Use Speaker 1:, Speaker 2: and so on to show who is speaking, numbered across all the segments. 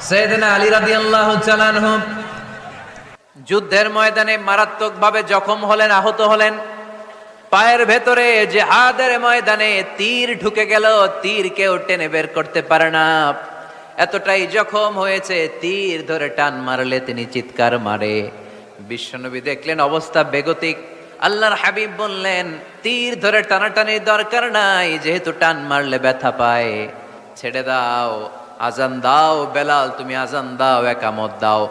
Speaker 1: সাইয়েদনা আলী রাদিয়াল্লাহু তাআলা আনহু যুদ্ধের ময়দানে মারাত্মকভাবে জখম হলেন, আহত হলেন। পায়ের ভেতরে জিহাদের ময়দানে তীর ঢুকে গেল, তীর কেউ টেনে বের করতে পারে না। এতটাই জখম হয়েছে, তীর ধরে টান মারলে তিনি চিৎকার মারে। বিশ্বনবী দেখলেন অবস্থা বেগতিক। আল্লাহর হাবিব বললেন, তীর ধরে টানাটানির দরকার নাই, যেহেতু টান মারলে ব্যথা পায়, ছেড়ে দাও, আজান দাও। বেলাল, তুমি আজান দাও, একামত দাও।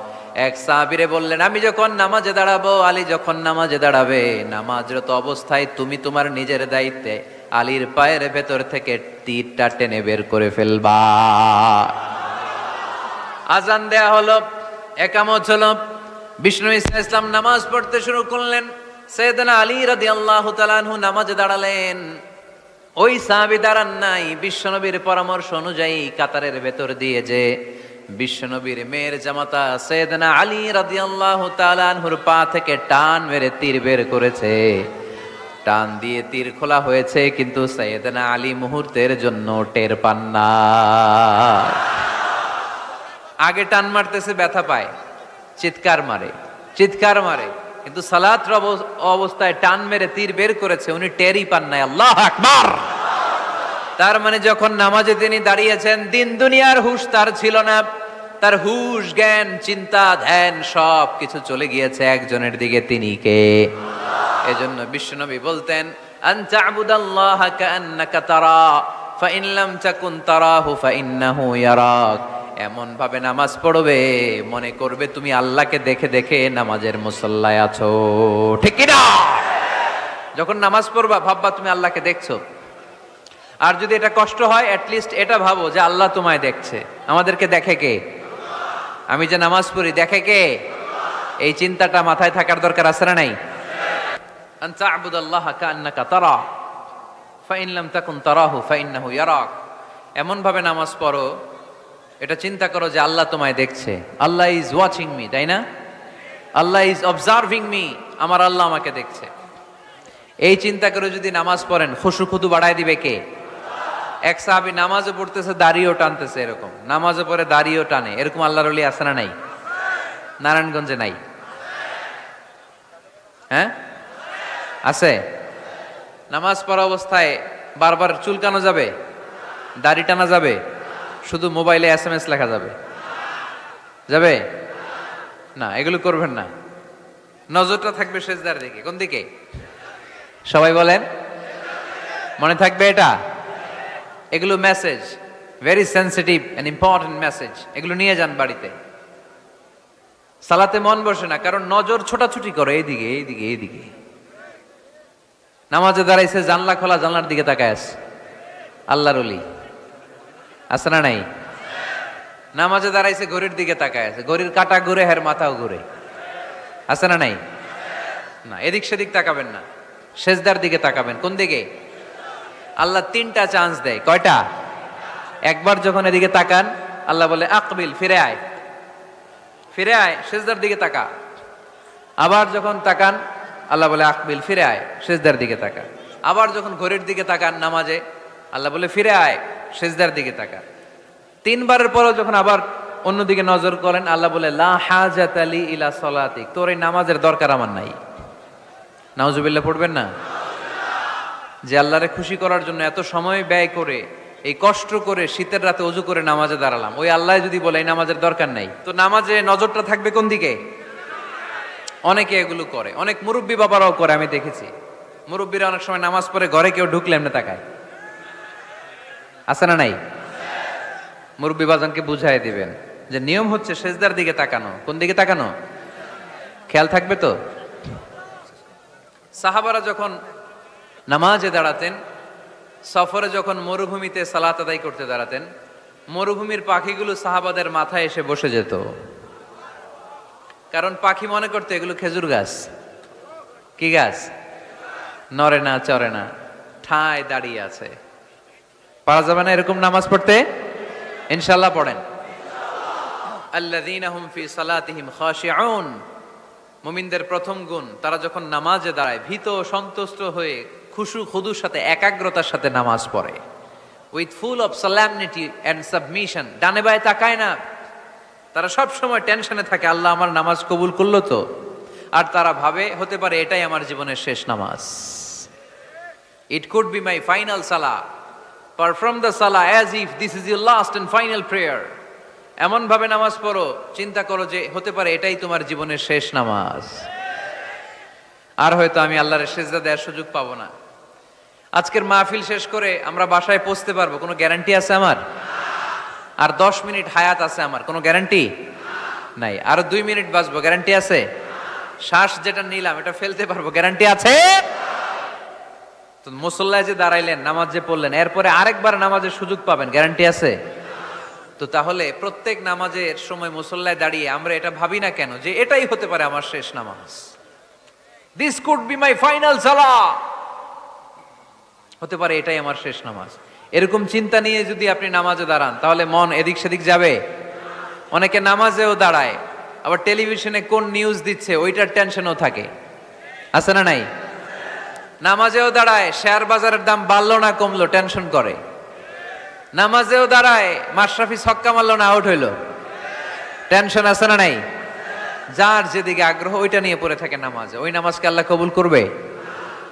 Speaker 1: এক সাহাবীরে বললেন, আমি যখন নামাজে দাঁড়াবো, আলী যখন নামাজে দাঁড়াবে, নামাজরত অবস্থায় তুমি তোমার নিজের দায়িত্বে আলীর পায়ের ভেতর থেকে তীরটা টেনে বের করে ফেলবা। আজান দেয়া হলো, একামত হলো, বিষ্ণু ইসলাম নামাজ পড়তে শুরু করলেন। সাইয়েদনা আলী রাদিয়াল্লাহু তাআলা আনহু নামাজে দাঁড়ালেন। ওই সাহাবী দাঁড়ান নাই। বিশ্বনবীর পরামর্শ অনুযায়ী কাতারের ভেতর দিয়ে যে বিশ্বনবীর মেয়ের জামাতা সাইয়েদনা আলী রাদিয়াল্লাহু তাআলা আনহুর পা থেকে টান মেরে তীর বের করেছে। টান দিয়ে তীর খোলা হয়েছে, কিন্তু সাইয়েদনা আলী মুহূর্তের জন্য টের পান না। আগে টান মারতেছে, ব্যথা পায়, চিৎকার মারে, চিৎকার মারে, কিন্তু সালাতের অবস্থায় টান মেরে তীর বের করেছে, উনি টেরই পান নাই। আল্লাহু আকবার। তার মানে যখন নামাজে তিনি দাঁড়িয়েছেন, দিন দুনিয়ার হুঁশ তার ছিল না। তার হুঁশ, জ্ঞান, চিন্তা, ধ্যান সব কিছু চলে গিয়েছে একজনের দিকে, তিনি কে? এজন্য বিশ্বনবী বলতেন, আন তা'বুদাল্লাহা কাআন্নাকা তারা ফাইন লাম তাকুন তারাহু ফাইন্নাহু ইয়ারাক। এমন ভাবে নামাজ পড়বে, মনে করবে তুমি আল্লাহকে দেখে দেখে নামাজের মুসল্লায় আছো। ঠিক কি না? যখন নামাজ পড়বা ভাববা তুমি আল্লাহকে দেখছো। আর যদি এটা কষ্ট হয়, অ্যাটলিস্ট এটা ভাবো যে আল্লাহ তোমায় দেখছে। আমাদেরকে দেখে কে? আমি যে নামাজ পড়ি, দেখে কে? এই চিন্তাটা মাথায় থাকার দরকার আছে না নাই? আন তা'বুদাল্লাহা কাআন্নাকা তারা ফাইন লাম তাকুন তারাহু ফাইন্নাহু ইয়ারাক। এমন ভাবে নামাজ পড়ো, এটা চিন্তা করো যে আল্লাহ তোমায় দেখছে। আল্লাহ ইজ ওয়াচিং মি, তাই না? আল্লাহ ইজ অবজার্ভিং মি, আমার আল্লাহ আমাকে দেখছে। এই চিন্তা করে যদি নামাজ পড়েন, খুশু খুদু বাড়ায় দিবে কে? এক সাহাবী নামাজে পড়তেছে, দাড়িও টানতেছে, এরকম নামাজে পড়ে দাড়িও টানে, এরকম আল্লাহর ওলি আছে না নাই? নারায়ণগঞ্জে নাই? হ্যাঁ আছে। নামাজ পড়া অবস্থায় বারবার চুলকানো যাবে, দাড়ি টানা যাবে, শুধু মোবাইলে SMS লেখা যাবে? যাবে না, এগুলো করবেন না। নজরটা থাকবে সেজদার দিকে। কোন দিকে? সবাই বলেন, মনে থাকবে এটা? এগুলো message, very sensitive and important message. এগুলো নিয়ে যান বাড়িতে। সালাতে মন বসে না, কারণ নজর ছোটাছুটি করে এইদিকে এইদিকে এইদিকে। নামাজে দাঁড়াইছে, জানলা খোলা, জানলার দিকে তাকায় আছে। আল্লাহর ওলি আছে না নাই? নামাজে দাঁড়াইছে, ঘড়ির দিকে তাকায় আছে, ঘড়ির কাঁটা ঘুরে, হের মাথাও ঘুরে, আছে না নাই? না, এদিক সেদিক তাকাবেন না, সেজদার দিকে তাকাবেন। কোন দিকে? আল্লাহ 3টা চান্স দেয়। কয়টা? একবার যখন এদিকে তাকান, আল্লাহ বলে আকবিল, ফিরে আয়, ফিরে আয়, সেজদার দিকে তাকা। আবার যখন তাকান, আল্লাহ বলে আকবিল, ফিরে আয়, সেজদার দিকে তাকা। আবার যখন ঘড়ির দিকে তাকান নামাজে, আল্লাহ বলে ফিরে আয়, সেজদার দিকে তাকা। 3বারের পরও যখন আবার অন্যদিকে নজর করেন, আল্লাহ বলে লা হাজাতা লি ইলা সলাতিক, তোর এই নামাজের দরকার আমার নাই। নাউজুবিল্লাহ পড়বেন না? যে আল্লাহরে খুশি করার জন্য এত সময় ব্যয় করে, এই কষ্ট করে শীতের রাতে ওযু করে নামাজে দাঁড়ালাম, ওই আল্লাহ যদি বলে এই নামাজের দরকার নাই, তো নামাজে নজরটা থাকবে কোন দিকে? অনেকে এগুলো করে, অনেক মুরব্বী বাবারাও করে, আমি দেখেছি। মুরব্বীরা অনেক সময় নামাজ পড়ে ঘরে কেউ ঢুকলে এমনি তাকায়, আছে না নাই? মুরব্বী বাজানকে বুঝাই দিবেন যে নিয়ম হচ্ছে সেজদার দিকে তাকানো। কোন দিকে তাকানো? খেয়াল থাকবে তো? সাহাবারা যখন নামাজে দাঁড়াতেন, সফরে যখন মরুভূমিতে সালাত আদায় করতে দাঁড়াতেন, মরুভূমির পাখিগুলো সাহাবাদের মাথায় এসে বসে যেত। কারণ পাখি মনে করতে এগুলো খেজুর গাছ। কি গাছ? নড়ে না, চড়ে না, ঠায় দাঁড়িয়ে আছে। পারা যাবে না এরকম নামাজ পড়তে? ইনশাআল্লাহ পড়েন। আল্লাযীনা হুম ফি সালাতিহিম খাশিউন। মুমিনদের প্রথম গুণ, তারা যখন নামাজে দাঁড়ায় ভীত সন্তুষ্ট হয়ে খুশু খুদুর সাথে, একাগ্রতার সাথে নামাজ পড়ে, with full of solemnity and submission. ডানে বায়ে তাকায় না, তারা সব সময় টেনশনে থাকে, আল্লাহ আমার নামাজ কবুল করলো তো? আর তারা ভাবে হতে পারে এটাই আমার জীবনের শেষ নামাজ। It could be my final সালাহ, পারফর্ম দ্য সালাহ as if this is your last and final prayer. এমন ভাবে নামাজ পড়ো, চিন্তা করো যে হতে পারে এটাই তোমার জীবনের শেষ নামাজ, আর হয়তো আমি আল্লাহর সেজদা দেওয়ার সুযোগ পাবো না। আজকের মাহফিল শেষ করে আমরা বাসায় পৌঁছতে পারবো, কোনো গ্যারান্টি আছে আমার? আর 10 মিনিট হায়াত আছে আমার, কোনো গ্যারান্টি নাই। আর 2 মিনিট বাঁচবো, গ্যারান্টি আছে? শ্বাস যেটা নিলাম এটা ফেলতে পারবো, গ্যারান্টি আছে? তো মুসল্লায় যে দাঁড়াইলেন, নামাজ যে পড়লেন, এরপরে আরেকবার নামাজের সুযোগ পাবেন, গ্যারান্টি আছে? তো তাহলে প্রত্যেক নামাজের সময় মুসল্লায় দাঁড়িয়ে আমরা এটা ভাবি না কেন যে এটাই হতে পারে আমার শেষ নামাজ? This could be my final সালাহ, হতে পারে এটাই আমার শেষ নামাজ। এরকম চিন্তা নিয়ে যদি আপনি নামাজে দাঁড়ান, তাহলে মন এদিক সেদিক যাবে। অনেকে নামাজেও দাঁড়ায়, আবার টেলিভিশনে কোন নিউজ দিচ্ছে ওইটার টেনশনও থাকে, আছে না নাই? নামাজেও দাঁড়ায়, শেয়ার বাজারের দাম বাড়লো না কমলো টেনশন করে। নামাজেও দাঁড়ায়, মাশরাফি ছক্কা মারলো না আউট হইলো, টেনশন আছে না নাই? যার যেদিকে আগ্রহ ওইটা নিয়ে পড়ে থাকে নামাজে, ওই নামাজকে আল্লাহ কবুল করবে?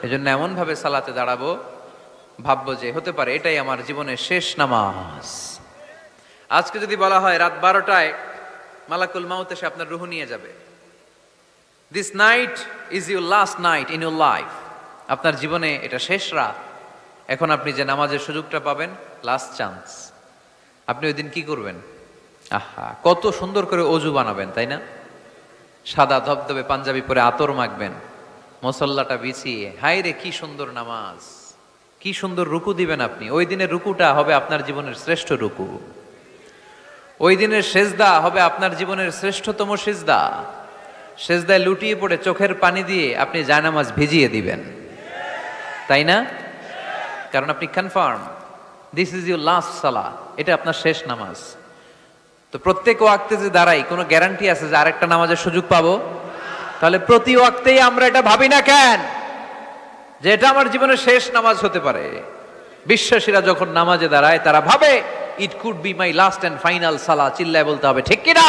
Speaker 1: এজন্য এমন ভাবে সালাতে দাঁড়াবো, ভাববো যে হতে পারে এটাই আমার জীবনের শেষ নামাজ। আজকে যদি বলা হয় রাত 12টায় মালাকুল মাউত এসে আপনার রূহ নিয়ে যাবে, this night is your last night in your life, আপনার জীবনে এটা শেষ রাত, এখন আপনি যে নামাজের সুযোগটা পাবেন, লাস্ট চান্স, আপনি ওই দিন কি করবেন? আহা, কত সুন্দর করে অজু বানাবেন, তাই না? সাদা ধবধবে পাঞ্জাবি পরে আতর মাখবেন, মুসল্লাটা বিছিয়ে, হায় রে কি সুন্দর নামাজ, কি সুন্দর রুকু দিবেন আপনি। ওই দিনের রুকুটা হবে আপনার জীবনের শ্রেষ্ঠ রুকু, ওই দিনের সেজদা হবে আপনার জীবনের শ্রেষ্ঠতম সেজদা। সেজদায় লুটিয়ে পড়ে চোখের পানি দিয়ে আপনি জায়নামাজ ভিজিয়ে দিবেন, তাই না? কারণ আপনি confirm this is your last সালাহ, এটা আপনার শেষ নামাজ। তো প্রত্যেক ওয়াক্তে যে দাঁড়াই, কোনো গ্যারান্টি আছে যে আরেকটা নামাজের সুযোগ পাবো? তাহলে প্রতি ওয়াক্তেই আমরা এটা ভাবি না কেন যে এটা আমার জীবনের শেষ নামাজ হতে পারে? বিশ্বাসীরা যখন নামাজে দাঁড়ায় তারা ভাবে it could be my last and final সালাহ। চিল্লায় বলতে হবে ঠিক কিনা?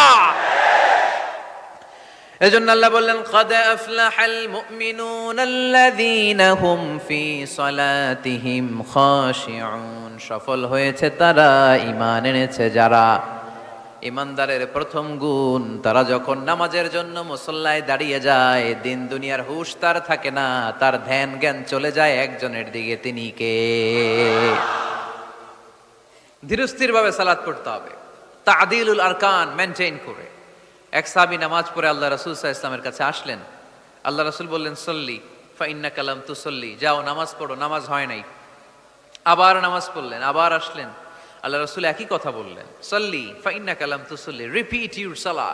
Speaker 1: এজন্য আল্লাহ বললেন, ক্বাদ আফলাহাল মুমিনুনাল্লাযীনা হুম ফি সালাতিহিম খাশিউন, সফল হয়েছে তারা, ঈমান এনেছে যারা। ইমানদারের প্রথম গুণ, তারা যখন নামাজের জন্য মুসল্লায় দাঁড়িয়ে যায়, দিন দুনিয়ার হুঁশ তার থাকে না, তার ধ্যান জ্ঞান চলে যায় একজনের দিকে, তিনি কে? ধীরস্থির ভাবে সালাত পড়তে হবে, তা'দিলুল আরকান মেনটেইন করে। এক সাহাবী নামাজ পড়ে আল্লাহ রাসূল সাল্লাল্লাহু আলাইহি ওয়াসাল্লামের কাছে আসলেন। আল্লাহ রাসূল বললেন, সল্লি ফা ইন্নাকা লাম তুসল্লি, যাও নামাজ পড়ো, নামাজ হয় নাই। আবার নামাজ পড়লেন, আবার আসলেন, আল্লাহ রাসূল একই কথা বললেন, সল্লি ফা ইন্নাকা লাম তুসল্লি, রিপিট ইউর সালাহ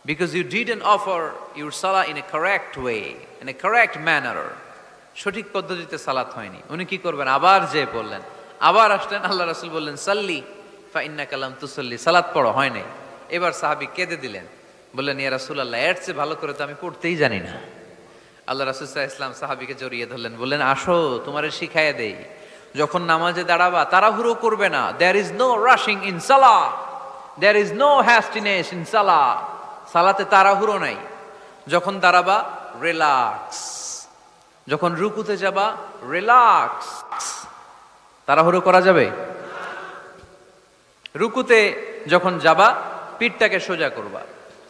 Speaker 1: because you didn't offer your সালাহ in a correct way, in a correct manner. সঠিক পদ্ধতিতে সালাত হয়নি। উনি কি করবেন? আবার যে বললেন, আবার আসলেন, আল্লাহ রাসূল বললেন, সল্লি ফা ইন্নাকা লাম তুসল্লি, সালাত পড়ো, হয় নাই। এবার সাহাবী কেঁদে দিলেন, বললেন, ইয়া রাসূলুল্লাহ, এর চেয়ে ভালো করে তো আমি পড়তেই জানি না। আল্লাহ রাসূল সাল্লাল্লাহু আলাইহি ওয়াসাল্লাম সাহাবীকে জড়িয়ে ধরলেন, বললেন, আসো তোমারে শিখাইয়া দেই, যখন নামাজে দাঁড়াবা তাড়াহুড়ো করবে না। There is no rushing in সালাহ, there is no hastiness in সালাহ। সালাতে তাড়াহুড়ো নাই। যখন দাঁড়াবা রিল্যাক্স, যখন রুকুতে যাবা রিল্যাক্স। তাড়াহুড়ো করা যাবে? রুকুতে যখন যাবা পিঠটাকে সোজা করবা,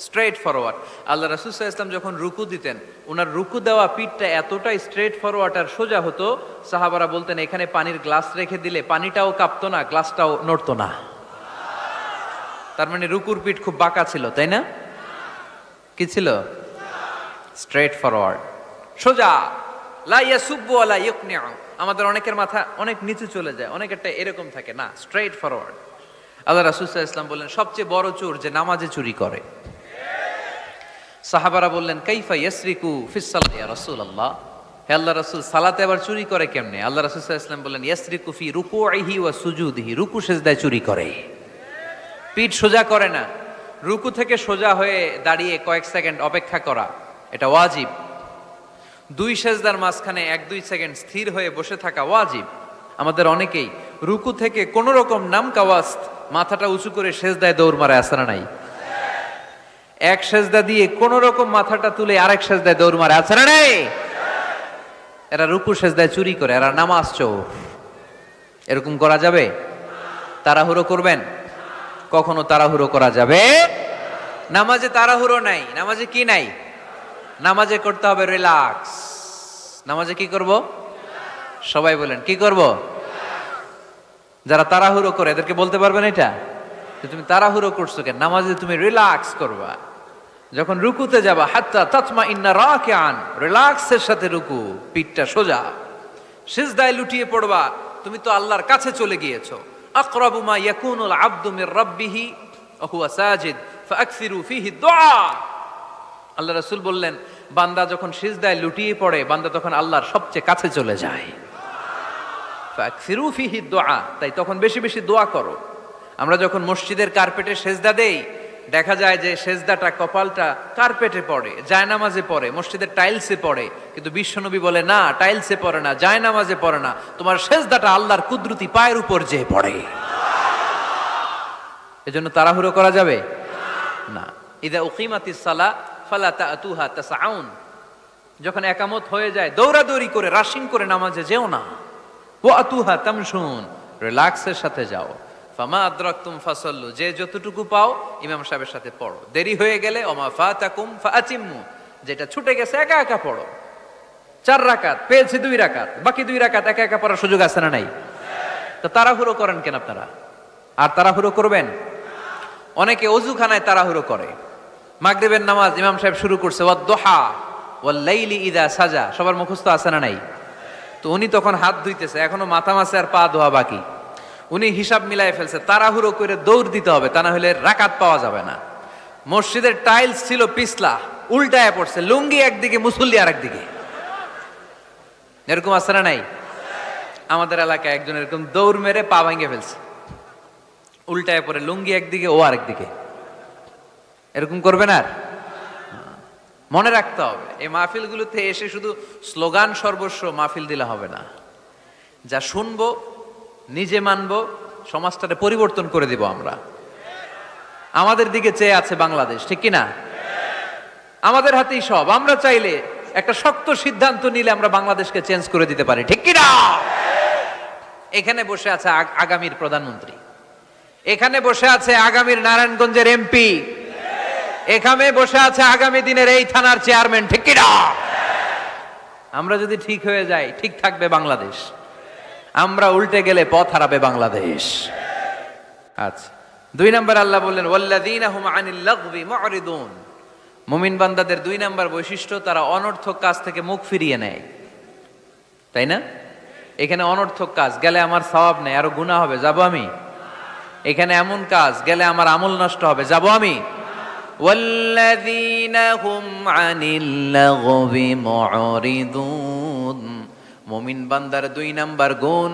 Speaker 1: স্ট্রেট ফরওয়ার্ড। আল্লাহ রাসূল সাল্লাল্লাহু আলাইহি ওয়াসাল্লাম যখন রুকু দিতেন, ওনার রুকু দেওয়া পিঠটা এতটাই স্ট্রেট ফরওয়ার্ড আর সোজা হতো, সাহাবারা বলতেন এখানে পানির গ্লাস রেখে দিলে পানিটাও কাঁপতো না, গ্লাসটাও নড়তো না। তার মানে রুকুর পিঠ খুব বাঁকা ছিল, তাই না? কি ছিল? স্ট্রেট ফরওয়ার্ড, সোজা। লা ইয়াসুব্বু ওয়া লা ইউকনিউ। আমাদের অনেকের মাথা অনেক নিচু চলে যায়, অনেকেরটা এরকম থাকে না, স্ট্রেট ফরওয়ার্ড। আল্লাহ রাসূল সাল্লাল্লাহু আলাইহি ওয়াসাল্লাম বললেন, সবচেয়ে বড় চোর যে নামাজে চুরি করে। সাহাবারা বললেন, কাইফা ইয়াসরিকু ফিস সালাতি ইয়া রাসূলুল্লাহ, হে আল্লাহর রাসূল, সালাতে আবার চুরি করে কেমনে? আল্লাহ রাসূল সাল্লাল্লাহু আলাইহি ওয়াসাল্লাম বললেন, ইয়াসরিকু ফি রুকুইহি ওয়া সুজুদিহি, রুকু সেজদায় চুরি করে, পিঠ সোজা করে না। রুকু থেকে সোজা হয়ে দাঁড়িয়ে কয়েক সেকেন্ড অপেক্ষা করা এটা ওয়াজিব। দুই সেজদার মাঝখানে 1-2 সেকেন্ড স্থির হয়ে বসে থাকা ওয়াজিব। আমাদের অনেকেই রুকু থেকে কোন রকম নাম কাওয়াস্ত মাথাটা উঁচু করে সেজদায় দৌড় মারে, আসে না নাই? এক সেজদা দিয়ে কোন রকম মাথাটা তুলে আরেক সেজদায় দৌড় মারে, আছে না নেই? এরা রুকু সেজদায় চুরি করে, এরা নামাজ চোর। এরকম করা যাবে? তাড়াহুড়ো করবেন? কখনো তাড়াহুড়ো করা যাবে? নামাজে তাড়াহুড়ো নাই। নামাজে কি নাই? নামাজে করতে হবে রিল্যাক্স। নামাজে কি করব? সবাই বলেন কি করব? যারা তাড়াহুড়ো করে এদেরকে বলতে পারবেন এটা যে তুমি তাড়াহুড়ো করছো কেন? নামাজে তুমি রিল্যাক্স করবা। যখন রুকুতে যাবা হাত্তা তাতমা ইন্না রাকিআন, রিল্যাক্সের সাথে রুকু, পিঠটা সোজা। সিজদায় লুটিয়ে পড়বা, তুমি তো আল্লাহর কাছে চলে গিয়েছো। আকরাবু মা ইয়াকুনুল আবদু মির রাব্বিহি ওয়া হুয়া সাজিদ ফাআকসিরু ফীহি দুআ। আল্লাহ রাসূল বললেন, বান্দা যখন সিজদায় লুটিয়ে পড়ে, বান্দা তখন আল্লাহর সবচেয়ে কাছে চলে যায়। ফাআকসিরু ফীহি দুআ, তাই তখন বেশি বেশি দোয়া করো। আমরা যখন মসজিদের কার্পেটে সেজদা দেই, দেখা যায় যে সেজদাটা কপালটা কার্পেটে পড়ে, জায়নামাজে পড়ে, মসজিদের টাইলসে পড়ে। কিন্তু বিশ্বনবী বলে না, টাইলসে পড়ে না, জায়নামাজে পড়ে না, তোমার সেজদাটা আল্লাহর কুদরতি পায়ের উপর যেয়ে পড়ে। এজন্য তাড়াহুড়ো করা যাবে না। ইযা উকিমাতিস সালাহ ফালা তাতুহা তাসআউন, যখন একামত হয়ে যায় দৌড়াদৌড়ি করে রাশিং করে নামাজে যেও না। ওয়া আতুহা তামশুন, রিল্যাক্সের সাথে যাও। ফামা আদরাকতুম ফাসাল্লু, যে যতটুকু পাও ইমাম সাহেবের সাথে পড়ো। দেরি হয়ে গেলে ওমা ফাতাকুম ফাআতিম্মু, যেটা ছুটে গেছে একা একা পড়ো। 4 রাকাত পেয়েছে 2 রাকাত, বাকি 2 রাকাত একা একা পড়ার সুযোগ আছে না নাই? তো তাড়াহুড়ো করেন কেন আপনারা? আর তাড়াহুড়ো করবেন? অনেকে ওযুখানায় তাড়াহুড়ো করে। মাগরিবের নামাজ ইমাম সাহেব শুরু করছে, ওয়াদ-দুহা ওয়াল লাইলি ইযা সাজা, সবার মুখস্থ আছে না নাই? তো উনি তখন হাত ধুইতেছে, এখনো মাথা মাসে আর পা ধোয়া বাকি। উনি হিসাব মিলাই ফেলছে, তাড়াহুড়ো করে দৌড় দিতে হবে, তা না হলে রাকাত পাওয়া যাবে না। মসজিদের টাইলস ছিল পিছলা, উল্টায় পড়ছে, লুঙ্গি একদিকে মুসল্লি আর একদিকে। এরকম আছে না নাই? আমাদের এলাকায় একজন এরকম দৌড় মেরে পা ভেঙে ফেলছে, উল্টায় পড়ে লুঙ্গি একদিকে ও আরেকদিকে। এরকম করবেন আর? মনে রাখতে হবে, এই মাহফিলগুলোতে এসে শুধু স্লোগান সর্বস্ব মাহফিল দিলে হবে না। যা শুনবো, নিজে মানবো, সমাজটাকে পরিবর্তন করে দিব আমরা। আমাদের দিকে চেয়ে আছে বাংলাদেশ, ঠিক কি না? আমাদের হাতেই সব। আমরা চাইলে একটা শক্ত সিদ্ধান্ত নিলে আমরা বাংলাদেশকে চেঞ্জ করে দিতে পারি, ঠিক কি না? এখানে বসে আছে আগামীর প্রধানমন্ত্রী, এখানে বসে আছে আগামীর নারায়ণগঞ্জের এমপি, এখানে বসে আছে আগামী দিনের এই থানার চেয়ারম্যান, ঠিক কি না? আমরা যদি ঠিক হয়ে যাই, ঠিক থাকবে বাংলাদেশ। আমরা উল্টে গেলে পথ হারাবে বাংলাদেশ। আচ্ছা, 2 নাম্বার আল্লাহ বললেন, ওয়াল্লাযীনা হুম আনিল লাগবি মুরিদুন। মুমিন বান্দাদের 2 নাম্বার বৈশিষ্ট্য, তারা অনর্থক কাজ থেকে মুখ ফিরিয়ে নেয়। তাই না? এখানে অনর্থক কাজ গেলে আমার সওয়াব নেই, আরো গুনাহ হবে, যাব আমি? এখানে এমন কাজ গেলে আমার আমল নষ্ট হবে, যাব আমি? ওয়াল্লাযীনা হুম আনিল লাগবি মুরিদুন। মুমিন বান্দার 2 নাম্বার গুণ,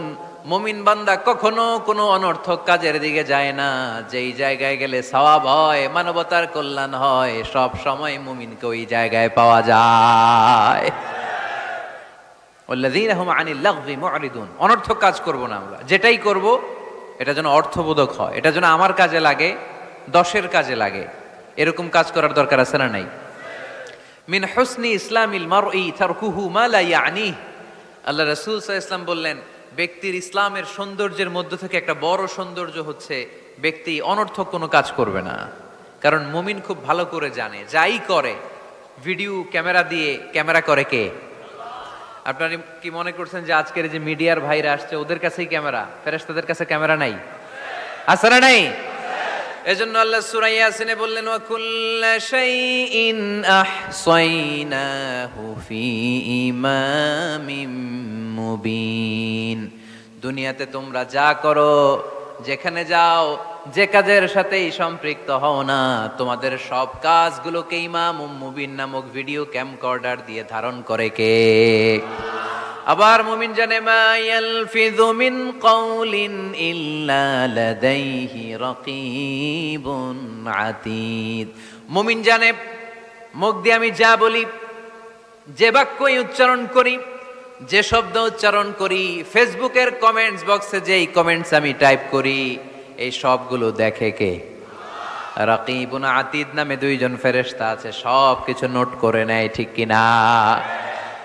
Speaker 1: মুমিন বান্দা কখনো কোনো অনর্থক কাজের দিকে যায় না। যেই জায়গায় গেলে সওয়াব হয়, মানবতার কল্যাণ হয়, সব সময় মুমিনকে ওই জায়গায় পাওয়া যায়। ওয়াল্লাযীনা হুম আনিল লাগবি মুরিদুন, অনর্থক কাজ করব না আমরা। যেটাই করব এটা যেন অর্থবোধক হয়, এটা যেন আমার কাজে লাগে, 10-এর কাজে লাগে। এরকম কাজ করার দরকার আছে না নাই? মিন হুসনি ইসলামিল মারই তারকুহু মা লা ইয়ানিহ। আল্লাহ রাসূল সাল্লাল্লাহু আলাইহি ওয়াসাল্লাম বললেন, ব্যক্তির ইসলামের সৌন্দর্যের মধ্য থেকে একটা বড় সৌন্দর্য হচ্ছে ব্যক্তি অনর্থক কোনো কাজ করবে না। কারণ মুমিন খুব ভালো করে জানে, যাই করে ভিডিও ক্যামেরা দিয়ে ক্যামেরা করে কে? আপনারা কি মনে করছেন যে আজকের যে মিডিয়ার ভাইরা আসছে ওদের কাছেই ক্যামেরা? ফেরেশতাদের কাছে ক্যামেরা নাই? আছে না নাই? এজন্য আল্লাহ সূরা ইয়াসিনে বললেন, ওয়া কুল্লা শাইইন আহসাইনাহু ফি ইমামিম মুবিন। দুনিয়াতে তোমরা যা করো, যেখানে যাও, যে কাজের সাথেই সম্পৃক্ত হও না, তোমাদের সব কাজগুলোকে ইমামুম মুবিন নামক ভিডিও ক্যামকর্ডার দিয়ে ধারণ করে কে? আবার মুমিন জানে, মা ইয়ালফিযু মিন কাউলিন ইল্লা লাদাইহি রাকীবুন আতীদ। মুমিন জানে, মুখ দিয়ে আমি যা বলি, যে বাক্যই উচ্চারণ করি, যে শব্দ উচ্চারণ করি, ফেসবুকের কমেন্টস বক্সে যেই কমেন্টস আমি টাইপ করি, এই সবগুলো দেখে কে? রাকিবুন আতিদ নামে দুইজন ফেরেশতা আছে, সব কিছু নোট করে নেয়, ঠিক কিনা?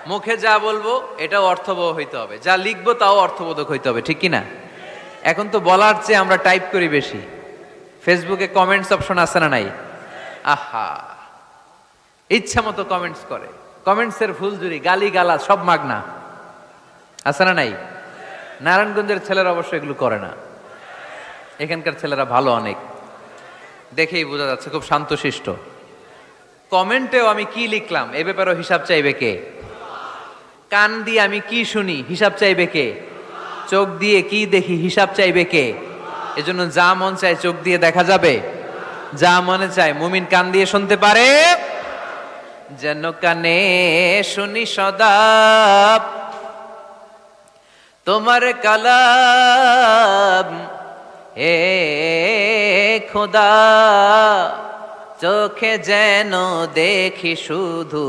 Speaker 1: মুখে যা বলবো এটাও অর্থবহ হইতে হবে, যা লিখবো তাও অর্থবোধক হইতে হবে, ঠিক কিনা? এখন তো বলার চেয়ে আমরা টাইপ করি বেশি। ফেসবুকে কমেন্টস অপশন আছে না নাই? আহা, ইচ্ছা মতো কমেন্টস করে, কমেন্টসের ফুলঝুরি, গালি গালা সব মাগনা, আছে না নাই? নারায়ণগঞ্জের ছেলেরা অবশ্য এগুলো করে না, এখানকার ছেলেরা ভালো অনেক, দেখেই বোঝা যাচ্ছে খুব শান্তশিষ্ট। কমেন্টেও আমি কি লিখলাম এ ব্যাপারেও হিসাব চাইবে কে? কান দিয়ে আমি কি শুনি হিসাব চাইবে কে? চোখ দিয়ে কি দেখি হিসাব চাইবে কে? এজন্য যা মন চায় চোখ দিয়ে দেখা যাবে, যা মনে চায় মুমিন কান দিয়ে শুনতে পারে। যেন কানে শুনি সদা তোমার কালাম, হে খোদা চোখে যেন দেখি শুধু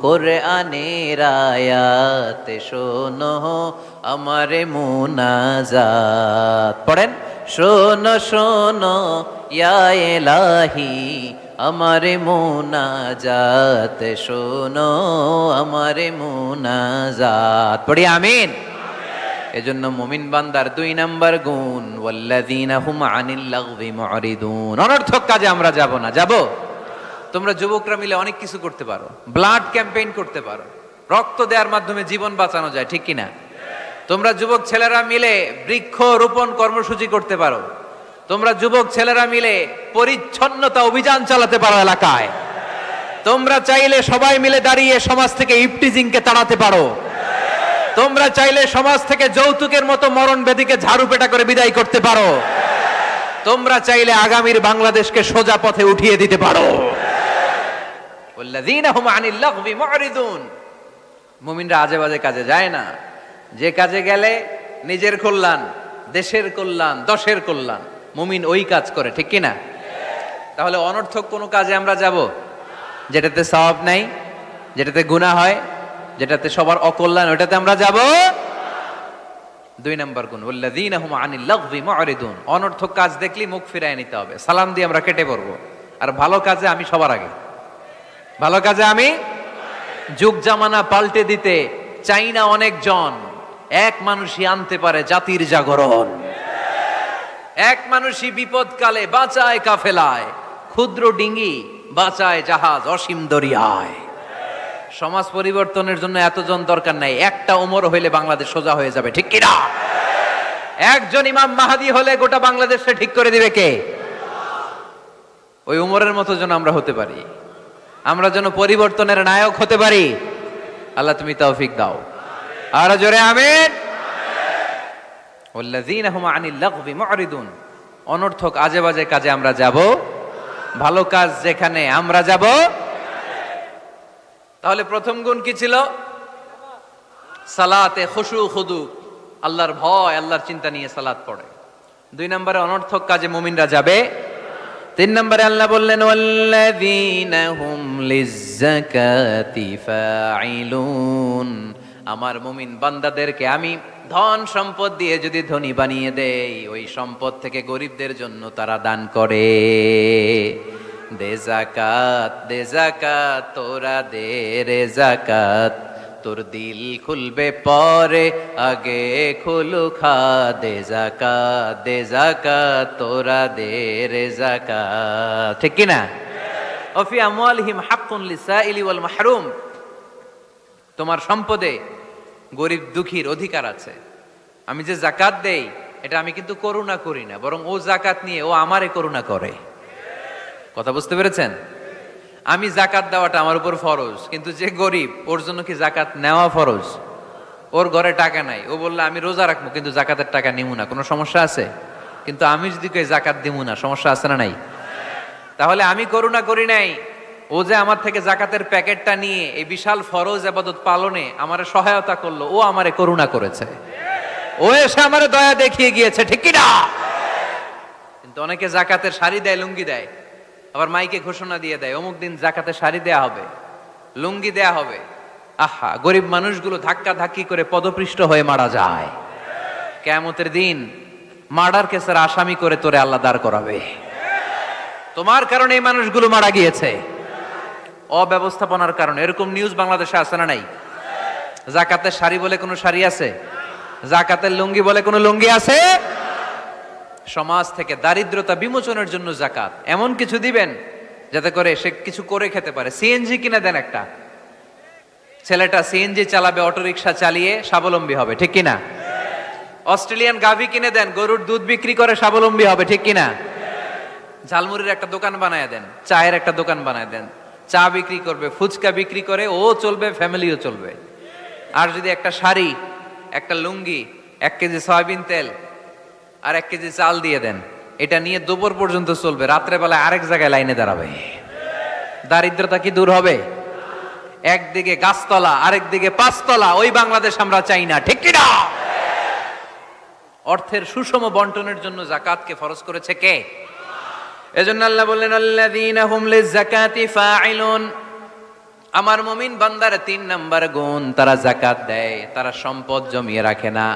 Speaker 1: কোরআনের আয়াত, শোনো আমারে মুনাজাত। পড়েন, শোনো শোনো ইয়া ইলাহি আমারে মুনাজাত, শোনো আমারে মুনাজাত। পড়ি আমিন। এজন্য মুমিন বান্দার 2 নাম্বার গুণ, ওয়াল্লাযীনা হুম আনিল লাগবি মুরিদুন। অনর্থক কাজে আমরা যাব না। যাব? তোমরা যুবকরা মিলে অনেক কিছু করতে পারো, ব্লাড ক্যাম্পেইন করতে পারো, রক্ত দেওয়ার মাধ্যমে জীবন বাঁচানো যায়, ঠিক কিনা? তোমরা যুবক ছেলেরা মিলে বৃক্ষ রোপণ কর্মসূচি করতে পারো, তোমরা যুবক ছেলেরা মিলে পরিচ্ছন্নতা অভিযান চালাতে পারো এলাকায়। তোমরা চাইলে সবাই মিলে দাঁড়িয়ে সমাজ থেকে ইফটিজিংকে তাড়াতে পারো। তোমরা চাইলে সমাজ থেকে যৌতুকের মতো মরণ ব্যাধিকে ঝাড়ু পেটা করে বিদায় করতে পারো। তোমরা চাইলে আগামীর বাংলাদেশকে সোজা পথে উঠিয়ে দিতে পারো। ওয়াল্লাযীনা হুম আনিল লাগবি মুরিদুন। মুমিনরা আজে বাজে কাজে যায় না, যে কাজে গেলে নিজের কল্যাণ, দেশের কল্যাণ, দশের কল্যাণ, মুমিন ওই কাজ করে, ঠিক কিনা? তাহলে অনর্থক কোনো কাজে আমরা যাব যেটাতে সওয়াব নাই, যেটাতে গুনাহ হয়, যেটাতে সবার অকল্যাণ, ওটাতে আমরা যাব? 2 নাম্বার গুণ, ওয়াল্লাযীনা হুম আনিল লাগবি মুরিদুন। অনর্থক কাজ দেখলি মুখ ফিরায় নিতে হবে, সালাম দিয়ে আমরা কেটে পড়বো। আর ভালো কাজে আমি সবার আগে, ভালো কাজে আমি। যুগ জামানা পাল্টে দিতে চাই না অনেকজন, এক মানুষই আনতে পারে জাতির জাগরণ। এক মানুষই বিপদকালে বাঁচায় কাফেলায়, ক্ষুদ্র ডিঙ্গি বাঁচায় জাহাজ অসীম দরিয়ায়। সমাজ পরিবর্তনের জন্য এতজন দরকার নাই, একটা ওমর হইলে বাংলাদেশ সোজা হয়ে যাবে, ঠিক কিনা? একজন ইমাম মাহাদি হলে গোটা বাংলাদেশে ঠিক করে দিবে কে? ওই উমরের মতো যেন আমরা হতে পারি, আমরা যেন পরিবর্তনের নায়ক হতে পারি। আল্লাহ তুমি তৌফিক দাও। আর জোরে আমিন। ওয়াল্লাযীনা হুম আনিল লাগবি মুরিদুন। অনর্থক আজে বাজে কাজে আমরা যাব, ভালো কাজ যেখানে আমরা যাব। তাহলে প্রথম গুণ কি ছিল? সালাতে খুশু খুদু, আল্লাহর ভয়, আল্লাহর চিন্তা নিয়ে সালাত পড়ে। 2 নম্বরে অনর্থক কাজে মুমিনরা যাবে। 3 নম্বরে আল্লাহ বললেন ওয়াল্লাযীনা হুম লিয-যাকাতি ফাঈলুন। আমার মুমিন বান্দাদেরকে আমি ধন সম্পদ দিয়ে যদি ধনী বানিয়ে দেই, ওই সম্পদ থেকে গরিবদের জন্য তারা দান করে। দে যাকাত, দে যাকাত, তোরা দে রে যাকাত, তোর দিল খুলবে পরে আগে খুলু খা। দে যাকাত, দে যাকাত, তোরা দে রে যাকাত, ঠিক কি না? ওফি আমওয়ালিহিম হাক্কুন লিসাইলি ওয়াল মাহরুম। তোমার সম্পদে গরিব দুঃখীর অধিকার আছে। আমি যে যাকাত দেই এটা আমি কিন্তু করুণা করি না, বরং ও যাকাত নিয়ে ও আমারে করুণা করে। কথা বুঝতে পেরেছেন? আমি যাকাত দেওয়াটা আমার উপর ফরজ, কিন্তু যে গরিব ওর জন্য কি যাকাত নেওয়া ফরজ? ওর ঘরে টাকা নাই, ও বললে আমি রোজা রাখবো কিন্তু যাকাতের টাকা নিব না, কোনো সমস্যা আছে? কিন্তু আমি যদি কই যাকাত দিব না, সমস্যা আছে না নাই? তাহলে আমি করুণা করি নাই, ও যে আমার থেকে যাকাতের প্যাকেটটা নিয়ে এই বিশাল ফরজ ইবাদত পালনে আমারে সহায়তা করলো, ও আমারে করুণা করেছে, ও এসে আমারে দয়া দেখিয়ে গিয়েছে, ঠিক কি না? কিন্তু অনেকে যাকাতের শাড়ি দেয়, লুঙ্গি দেয়, আবার মাইকে ঘোষণা দিয়ে দেয় অমুক দিন যাকাতের শাড়ি দেয়া হবে, লুঙ্গি দেয়া হবে। আহা, গরিব মানুষগুলো ধাক্কা ধাক্কি করে পদপৃষ্ট হয়ে মারা যায়। কিয়ামতের দিন মার্ডার কেসের আসামি করে তোরে আল্লাহ দাঁড় করাবে। তোমার কারণে এই মানুষগুলো মারা গিয়েছে, অব্যবস্থাপনার কারণে। এরকম নিউজ বাংলাদেশে আছে না নাই? জাকাতের শাড়ি বলে কোনো শাড়ি আছে? জাকাতের লুঙ্গি বলে কোনো লুঙ্গি আছে? সমাজ থেকে দারিদ্রতা বিমোচনের জন্য জাকাত এমন কিছু দিবেন যাতে করে সে কিছু করে খেতে পারে। সিএনজি কিনে দেন একটা, ছেলেটা সিএনজি চালাবে, অটোরিকশা চালিয়ে স্বাবলম্বী হবে, ঠিক কিনা? অস্ট্রেলিয়ান গাভী কিনে দেন, গরুর দুধ বিক্রি করে স্বাবলম্বী হবে, ঠিক কিনা? ঝালমুড়ির একটা দোকান বানায় দেন, চায়ের একটা দোকান বানায় দেন, চা বিক্রি করবে, ফুচকা বিক্রি করে ও চলবে, ফ্যামিলিও চলবে। আর যদি একটা শাড়ি, একটা লুঙ্গি, 1 কেজি সয়াবিন তেল আর 1 কেজি চাল দিয়ে দেন, এটা নিয়ে দুপুর পর্যন্ত চলবে, রাত্রে বেলায় আরেক জায়গায় লাইনে দাঁড়াবে। দারিদ্রতা কি দূর হবে? একদিকে গাছতলা, আরেক দিকে 5 তলা, ওই বাংলাদেশ আমরা চাই না, ঠিক কিনা? অর্থের সুষম বন্টনের জন্য যাকাতকে ফরজ করেছে কে? এজন্য আল্লাহ বললেন, আল্লাযীনা হুম লিয-যাকাতি ফাঈলুন। আমার মুমিন বান্দার 3 নাম্বার গুণ, তারা যাকাত দেয়, তারা সম্পদ জমিয়ে রাখে না।